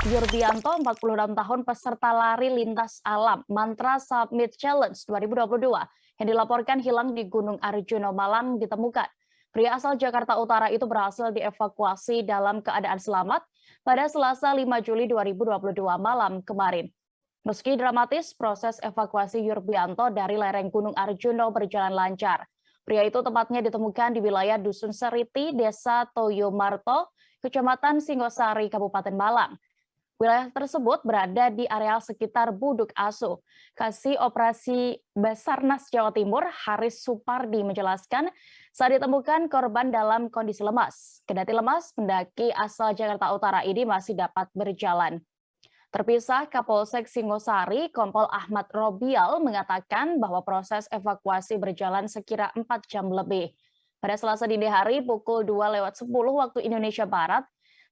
Yurbianto, 46 tahun, peserta lari lintas alam Mantra Summit Challenge 2022 yang dilaporkan hilang di Gunung Arjuna Malang ditemukan. Pria asal Jakarta Utara itu berhasil dievakuasi dalam keadaan selamat pada Selasa 5 Juli 2022 malam kemarin. Meski dramatis, proses evakuasi Yurbianto dari lereng Gunung Arjuna berjalan lancar. Pria itu tepatnya ditemukan di wilayah Dusun Seriti, Desa Toyomarto, Kecamatan Singosari, Kabupaten Malang. Wilayah tersebut berada di areal sekitar Buduk Asu. Kasih Operasi Basarnas Jawa Timur, Haris Supardi menjelaskan, saat ditemukan korban dalam kondisi lemas. Kendati lemas, pendaki asal Jakarta Utara ini masih dapat berjalan. Terpisah, Kapolsek Singosari, Kompol Ahmad Robial mengatakan bahwa proses evakuasi berjalan sekira 4 jam lebih. Pada Selasa dini hari pukul 2:10 waktu Indonesia Barat,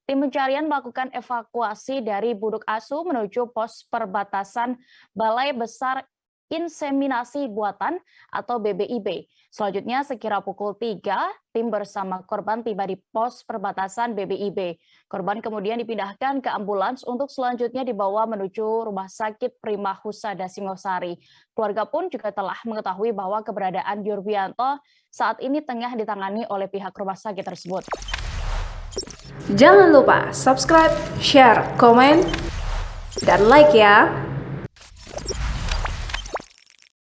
tim pencarian melakukan evakuasi dari Buduk Asu menuju pos perbatasan Balai Besar Inseminasi Buatan atau BBIB. Selanjutnya sekira pukul 3, tim bersama korban tiba di pos perbatasan BBIB. Korban kemudian dipindahkan ke ambulans untuk selanjutnya dibawa menuju Rumah Sakit Prima Husada Singosari. Keluarga pun juga telah mengetahui bahwa keberadaan Yurbianto saat ini tengah ditangani oleh pihak rumah sakit tersebut. Jangan lupa subscribe, share, komen, dan like ya.